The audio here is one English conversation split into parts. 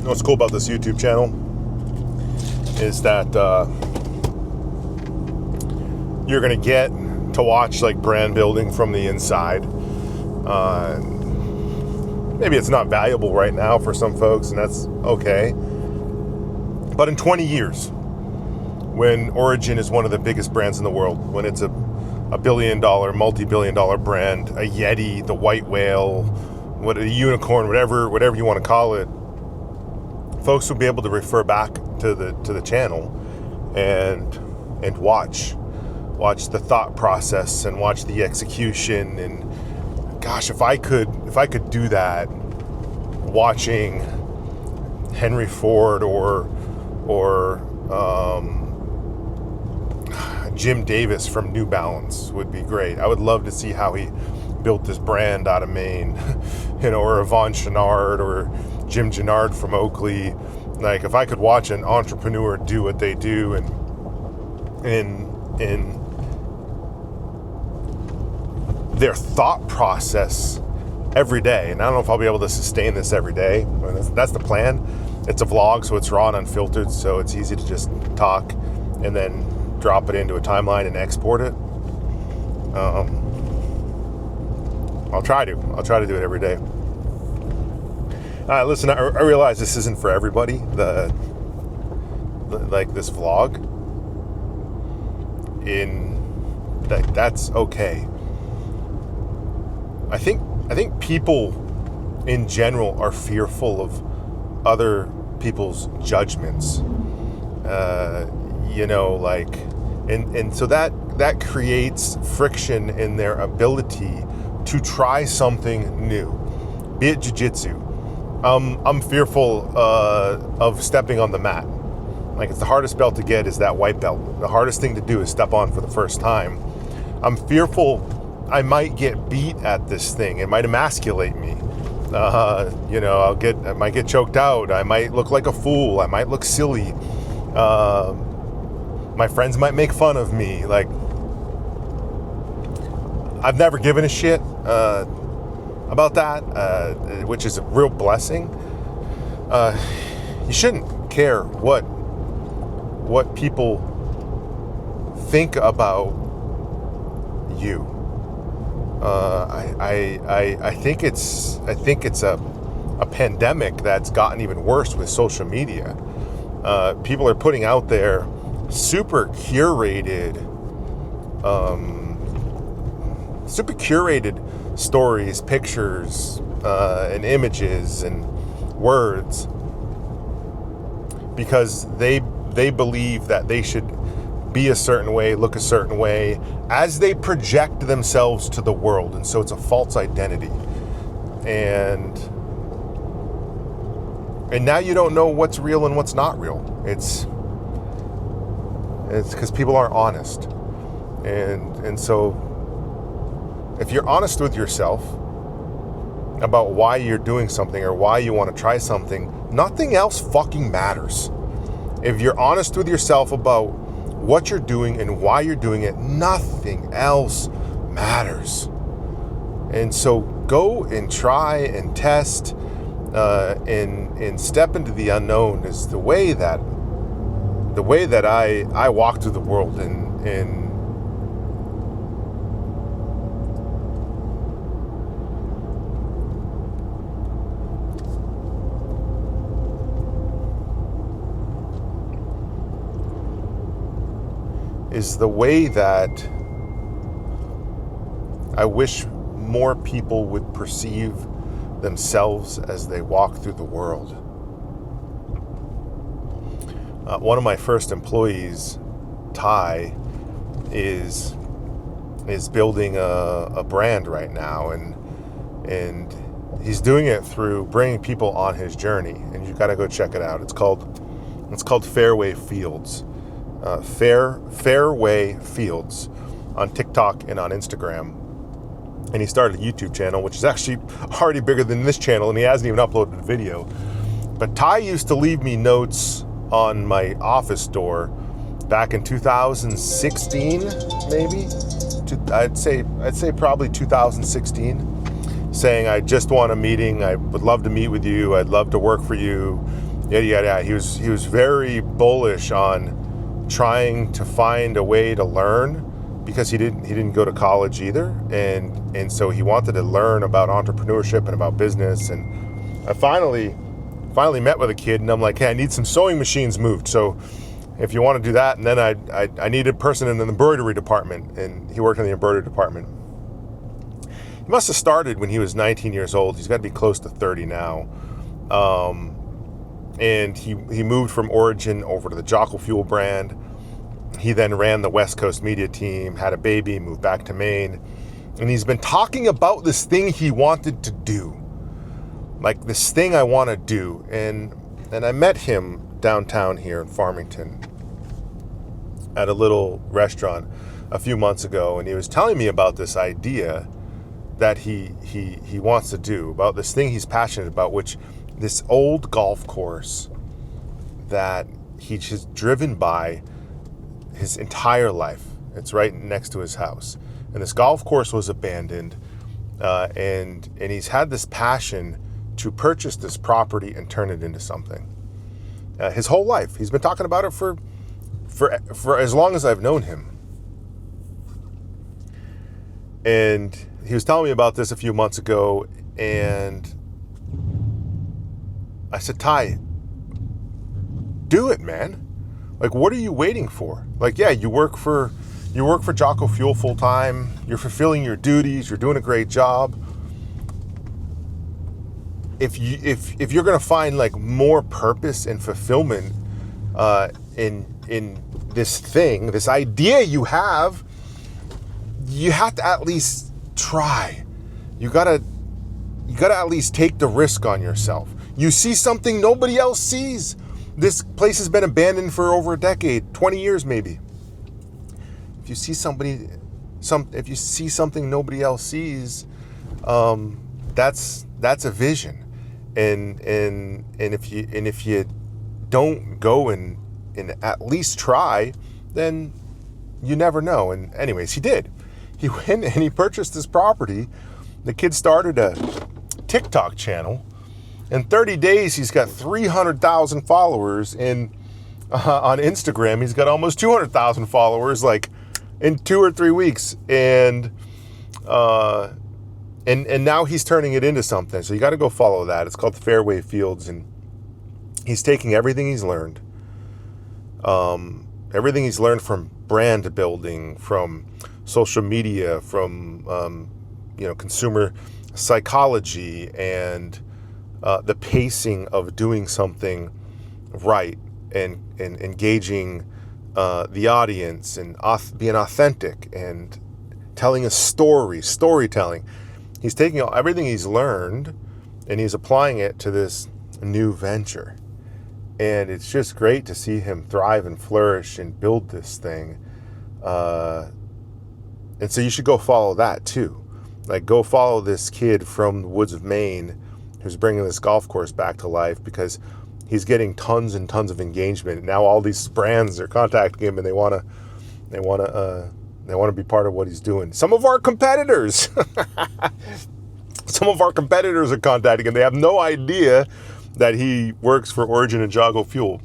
What's cool about this YouTube channel is that you're going to get to watch like brand building from the inside. Maybe it's not valuable right now for some folks, and that's okay. But in 20 years, when Origin is one of the biggest brands in the world, when it's a billion-dollar, multi-billion-dollar brand, a Yeti, the white whale, what a unicorn, whatever you want to call it, folks will be able to refer back to the channel and watch the thought process and watch the execution. And gosh, if I could do that, watching Henry Ford or Jim Davis from New Balance would be great. I would love to see how he built this brand out of Maine, or Yvon Chouinard or Jim Gennard from Oakley. Like, if I could watch an entrepreneur do what they do and in their thought process every day, and I don't know if I'll be able to sustain this every day. That's the plan. It's a vlog, so it's raw and unfiltered, so it's easy to just talk and then drop it into a timeline and export it. I'll try to do it every day. Listen, I realize this isn't for everybody, like this vlog. That's okay. I think people in general are fearful of other people's judgments. And so that creates friction in their ability to try something new, be it jiu-jitsu. I'm fearful of stepping on the mat. Like, it's the hardest belt to get is that white belt. The hardest thing to do is step on for the first time. I'm fearful I might get beat at this thing. It might emasculate me. I might get choked out. I might look like a fool. I might look silly. My friends might make fun of me. Like, I've never given a shit about that, which is a real blessing. You shouldn't care what people think about you. I think it's a pandemic that's gotten even worse with social media. People are putting out there super curated stories, pictures, and images and words, because they believe that they should be a certain way, look a certain way, as they project themselves to the world. And so it's a false identity. And now you don't know what's real and what's not real. It's because people aren't honest. And so if you're honest with yourself about why you're doing something or why you want to try something, nothing else fucking matters. If you're honest with yourself about what you're doing and why you're doing it, nothing else matters. And so go and try and test and step into the unknown is the way that I walk through the world, and is the way that I wish more people would perceive themselves as they walk through the world. One of my first employees, Ty, is building a brand right now, and he's doing it through bringing people on his journey, and you got to go check it out. It's called Fairway Fields. Fairway Fields on TikTok and on Instagram. And he started a YouTube channel, which is actually already bigger than this channel, and he hasn't even uploaded a video. But Ty used to leave me notes on my office door back in 2016, maybe. I'd say probably 2016, saying, I just want a meeting. I would love to meet with you. I'd love to work for you. Yeah. He was very bullish on trying to find a way to learn, because he didn't go to college either, and so he wanted to learn about entrepreneurship and about business. And I finally met with a kid, and I'm like, hey, I need some sewing machines moved, so if you want to do that. And then I needed a person in the embroidery department, and he worked in the embroidery department. He must have started when he was 19 years old. He's got to be close to 30 now. And he moved from Origin over to the Jocko Fuel brand. He then ran the West Coast media team, had a baby, moved back to Maine. And he's been talking about this thing he wanted to do. Like, this thing I want to do. And I met him downtown here in Farmington at a little restaurant a few months ago. And he was telling me about this idea that he wants to do, about this thing he's passionate about, which this old golf course that he's just driven by his entire life. It's right next to his house. And this golf course was abandoned. And he's had this passion to purchase this property and turn it into something. His whole life. He's been talking about it for as long as I've known him. And he was telling me about this a few months ago, and I said, Ty, do it, man. Like, what are you waiting for? Like, yeah, you work for Jocko Fuel full time. You're fulfilling your duties. You're doing a great job. If you're gonna find like more purpose and fulfillment in this thing, this idea you have to at least try. You gotta at least take the risk on yourself. You see something nobody else sees. This place has been abandoned for over a decade, 20 years maybe. If you see something nobody else sees, that's a vision. And if you don't go and at least try, then you never know. And anyways, he did. He went and he purchased this property. The kid started a TikTok channel. In 30 days, he's got 300,000 followers. On Instagram, he's got almost 200,000 followers, like in 2 or 3 weeks. And now he's turning it into something. So you got to go follow that. It's called Fairway Fields, and he's taking everything he's learned, from brand building, from social media, from consumer psychology, and the pacing of doing something right, and engaging the audience, and being authentic, and telling a storytelling. He's taking everything he's learned and he's applying it to this new venture. And it's just great to see him thrive and flourish and build this thing. And so you should go follow that too. Like, go follow this kid from the woods of Maine who's bringing this golf course back to life, because he's getting tons and tons of engagement. Now all these brands are contacting him, and they want to be part of what he's doing. Some of our competitors are contacting him. They have no idea that he works for Origin and Jocko Fuel.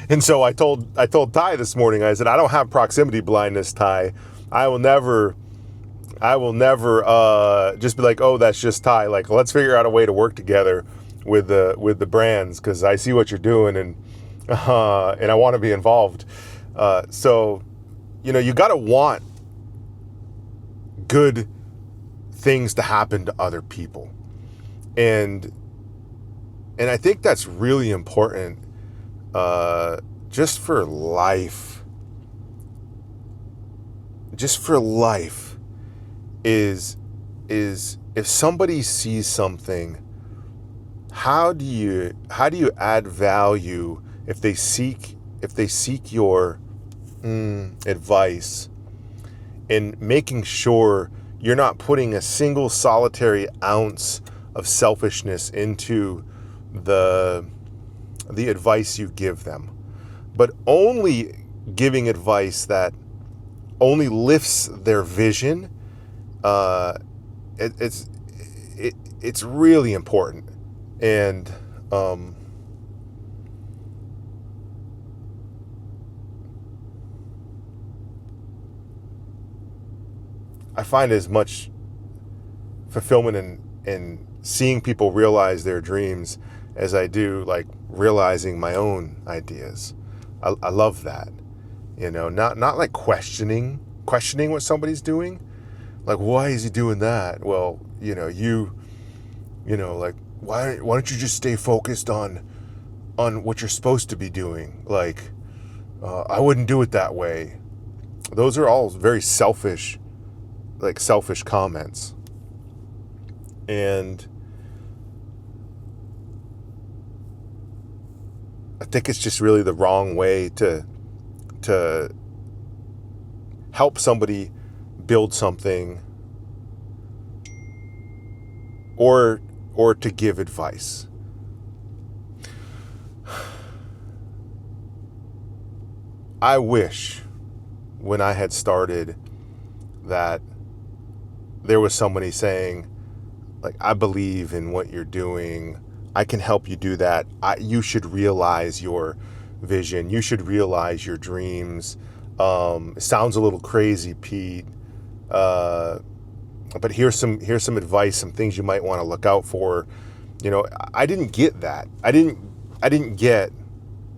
And so I told Ty this morning, I said, I don't have proximity blindness, Ty. I will never just be like, oh, that's just Ty. Like, let's figure out a way to work together with the brands, because I see what you're doing, and I want to be involved. So, you got to want good things to happen to other people. And I think that's really important, just for life. Just for life is if somebody sees something, how do you add value if they seek your advice, in making sure you're not putting a single solitary ounce of selfishness into the advice you give them, but only giving advice that only lifts their vision. It's really important. And find as much fulfillment in seeing people realize their dreams as I do like realizing my own ideas. I love that. Not like questioning what somebody's doing. Like, why is he doing that? Well, like, why don't you just stay focused on what you're supposed to be doing? Like, I wouldn't do it that way. Those are all very selfish comments. And I think it's just really the wrong way to help somebody build something or to give advice. I wish when I had started that there was somebody saying, like, I believe in what you're doing. I can help you do that. You should realize your vision. You should realize your dreams. It sounds a little crazy, Pete. But here's some advice, some things you might want to look out for. I didn't get that. I didn't get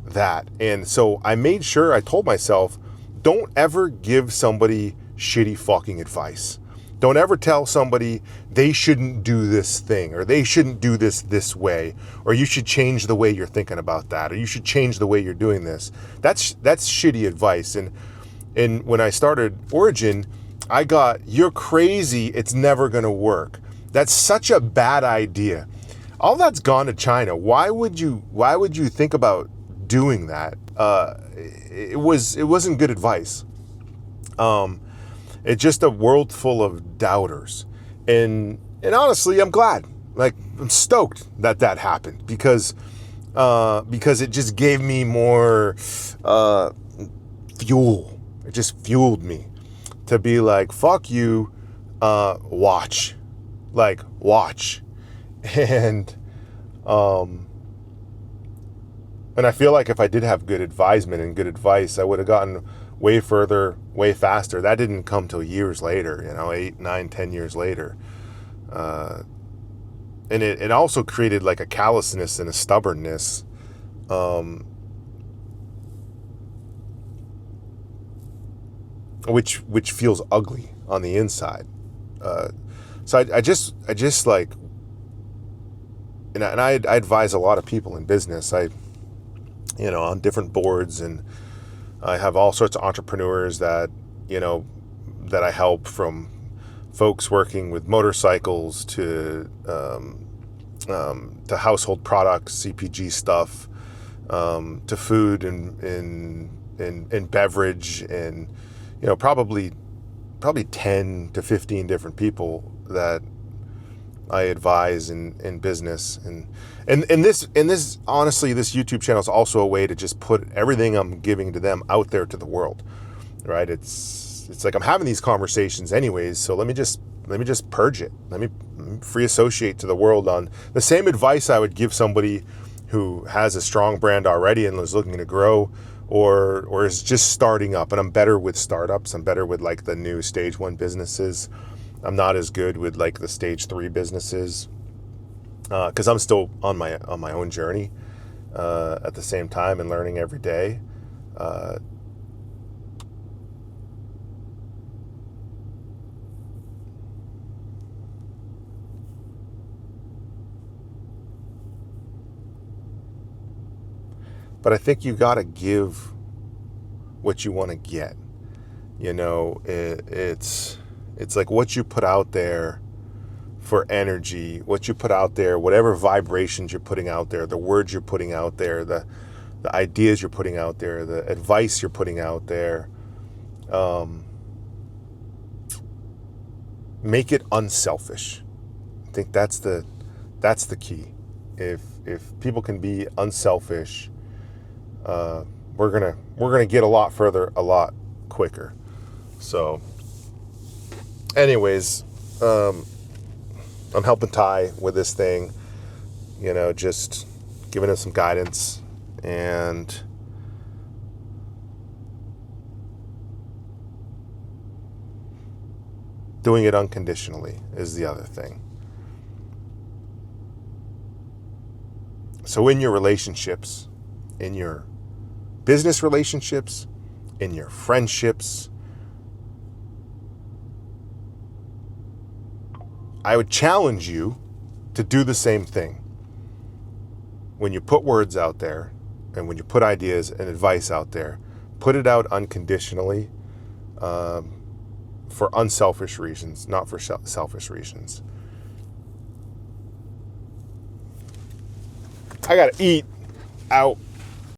that. And so I made sure, I told myself, don't ever give somebody shitty fucking advice. Don't ever tell somebody they shouldn't do this thing, or they shouldn't do this way, or you should change the way you're thinking about that, or you should change the way you're doing this. That's shitty advice. And when I started Origin, I got, you're crazy, it's never gonna work. That's such a bad idea. All that's gone to China. Why would you think about doing that? It wasn't good advice. It's just a world full of doubters. And honestly, I'm glad. Like, I'm stoked that happened because it just gave me more fuel. It just fueled me to be like, fuck you, watch. Like, watch. And I feel like if I did have good advisement and good advice, I would have gotten way further, way faster. That didn't come till years later, 8, 9, 10 years later. And it also created like a callousness and a stubbornness. Which feels ugly on the inside. So I just like, and I advise a lot of people in business. On different boards, and I have all sorts of entrepreneurs that I help, from folks working with motorcycles to household products, CPG stuff, to food and beverage, and probably 10 to 15 different people that I advise in business. And this honestly, this YouTube channel is also a way to just put everything I'm giving to them out there to the world, right? It's like I'm having these conversations anyways, so let me just purge it. Let me free associate to the world on the same advice I would give somebody who has a strong brand already and is looking to grow, or is just starting up. And I'm better with startups. I'm better with like the new stage 1 businesses. I'm not as good with like the stage 3 businesses, because I'm still on my own journey at the same time and learning every day. But I think you got to give what you want to get. It's like what you put out there for energy, what you put out there, whatever vibrations you're putting out there, the words you're putting out there, the ideas you're putting out there, the advice you're putting out there. Make it unselfish. I think that's the key. If people can be unselfish, we're gonna get a lot further, a lot quicker. So, anyways, I'm helping Ty with this thing, just giving him some guidance, and doing it unconditionally is the other thing. So in your relationships, in your business relationships, in your friendships, I would challenge you to do the same thing. When you put words out there and when you put ideas and advice out there, put it out unconditionally, for unselfish reasons, not for selfish reasons. I gotta eat. Out.